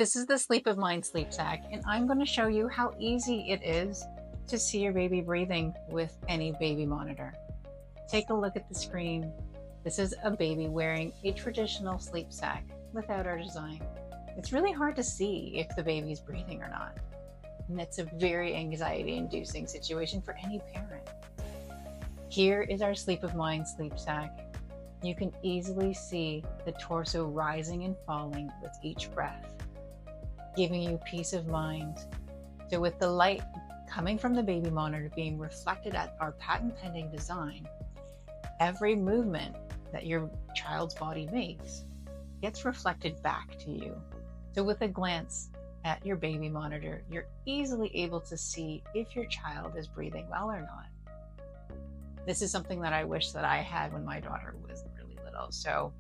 This is the Sleep of Mind sleep sack, and I'm going to show you how easy it is to see your baby breathing with any baby monitor. Take a look at the screen. This is a baby wearing a traditional sleep sack without our design. It's really hard to see if the baby's breathing or not, and it's a very anxiety-inducing situation for any parent. Here is our Sleep of Mind sleep sack. You can easily see the torso rising and falling with each breath, giving you peace of mind. So with the light coming from the baby monitor being reflected at our patent pending design, every movement that your child's body makes gets reflected back to you. So with a glance at your baby monitor, you're easily able to see if your child is breathing well or not. This is something that I wish that I had when my daughter was really little. So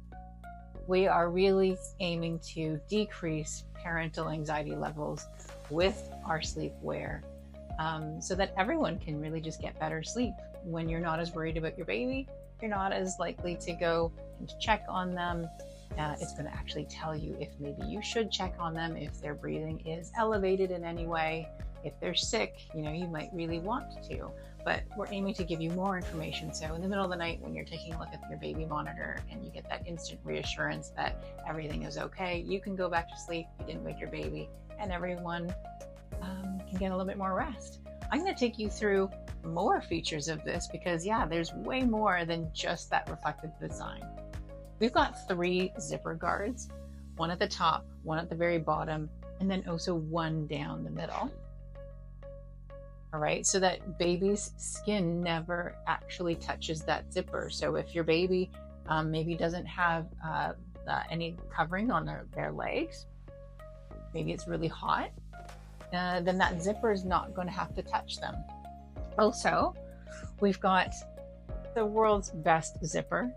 we are really aiming to decrease parental anxiety levels with our sleepwear, so that everyone can really just get better sleep. When you're not as worried about your baby, you're not as likely to go and check on them. It's going to actually tell you if maybe you should check on them, if their breathing is elevated in any way. If they're sick, you might really want to, but we're aiming to give you more information. So in the middle of the night, when you're taking a look at your baby monitor and you get that instant reassurance that everything is okay, you can go back to sleep, you didn't wake your baby, and everyone can get a little bit more rest. I'm going to take you through more features of this because there's way more than just that reflective design. We've got 3 zipper guards, one at the top, one at the very bottom, and then also one down the middle. All right, so that baby's skin never actually touches that zipper. So if your baby maybe doesn't have any covering on their legs, maybe it's really hot, then that zipper is not going to have to touch them. Also, we've got the world's best zipper.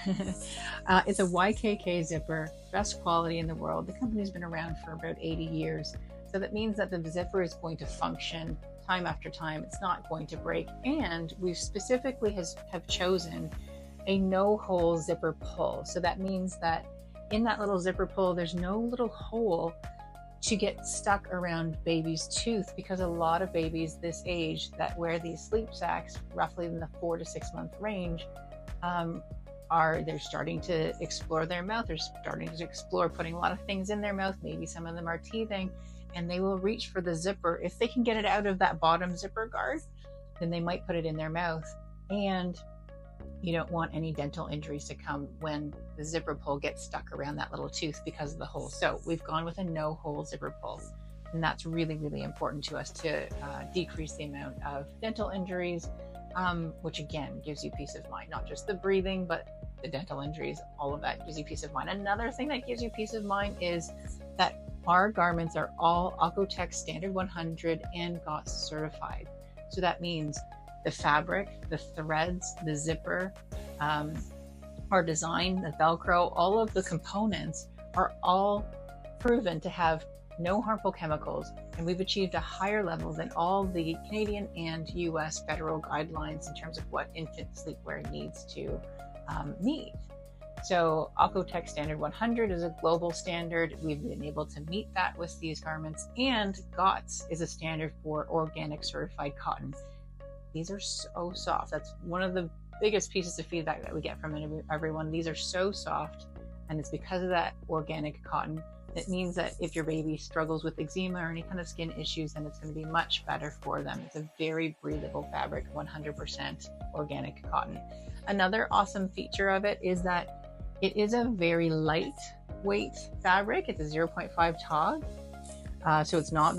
It's a YKK zipper, best quality in the world. The company's been around for about 80 years. So that means that the zipper is going to function time after time. It's not going to break. And we specifically have chosen a no-hole zipper pull. So that means that in that little zipper pull, there's no little hole to get stuck around baby's tooth, because a lot of babies this age that wear these sleep sacks, roughly in the 4 to 6 month range, they're starting to explore their mouth. They're starting to explore putting a lot of things in their mouth. Maybe some of them are teething, and they will reach for the zipper. If they can get it out of that bottom zipper guard, then they might put it in their mouth. And you don't want any dental injuries to come when the zipper pull gets stuck around that little tooth because of the hole. So we've gone with a no hole zipper pull. And that's really, really important to us to decrease the amount of dental injuries, which again gives you peace of mind. Not just the breathing, but the dental injuries, all of that gives you peace of mind. Another thing that gives you peace of mind is that our garments are all OEKO-TEX Standard 100 and GOTS certified. So that means the fabric, the threads, the zipper, our design, the Velcro, all of the components are all proven to have no harmful chemicals. And we've achieved a higher level than all the Canadian and US federal guidelines in terms of what infant sleepwear needs to meet. So OEKO-TEX Standard 100 is a global standard. We've been able to meet that with these garments, and GOTS is a standard for organic certified cotton. These are so soft. That's one of the biggest pieces of feedback that we get from everyone. These are so soft, and it's because of that organic cotton. It means that if your baby struggles with eczema or any kind of skin issues, then it's going to be much better for them. It's a very breathable fabric, 100% organic cotton. Another awesome feature of it is that it is a very lightweight fabric. It's a 0.5 tog, so it's not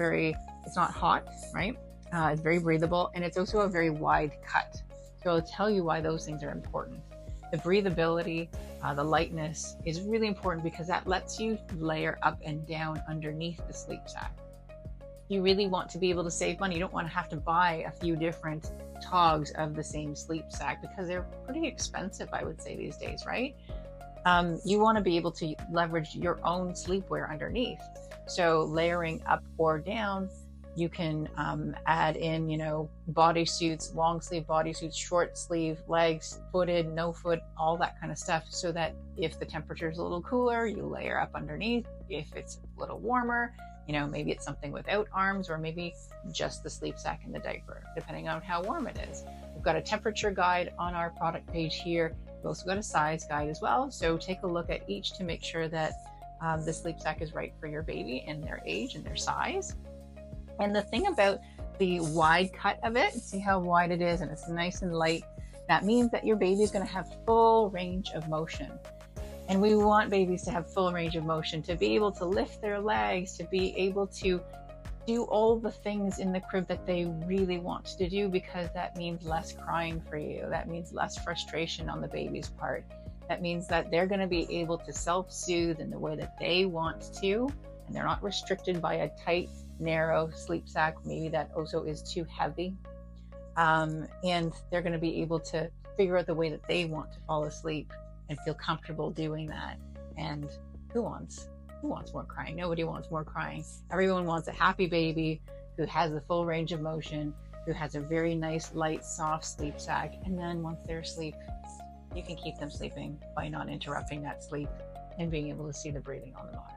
hot, right? It's very breathable, and it's also a very wide cut. So I'll tell you why those things are important. The breathability, the lightness is really important because that lets you layer up and down underneath the sleep sack. You really want to be able to save money. You don't want to have to buy a few different togs of the same sleep sack because they're pretty expensive, I would say, these days, right? You want to be able to leverage your own sleepwear underneath. So layering up or down You can add in, you know, bodysuits, long sleeve bodysuits, short sleeve, legs, footed, no foot, all that kind of stuff, so that if the temperature is a little cooler, you layer up underneath. If it's a little warmer, you know, maybe it's something without arms, or maybe just the sleep sack and the diaper, depending on how warm it is. We've got a temperature guide on our product page here. We've also got a size guide as well. So take a look at each to make sure that the sleep sack is right for your baby and their age and their size. And the thing about the wide cut of it, see how wide it is, and it's nice and light. That means that your baby is going to have full range of motion. And we want babies to have full range of motion, to be able to lift their legs, to be able to do all the things in the crib that they really want to do, because that means less crying for you. That means less frustration on the baby's part. That means that they're going to be able to self-soothe in the way that they want to, and they're not restricted by a tight, narrow sleep sack, maybe that also is too heavy. And they're going to be able to figure out the way that they want to fall asleep and feel comfortable doing that. And who wants more crying? Nobody wants more crying. Everyone wants a happy baby who has the full range of motion, who has a very nice, light, soft sleep sack. And then once they're asleep, you can keep them sleeping by not interrupting that sleep and being able to see the breathing on the monitor.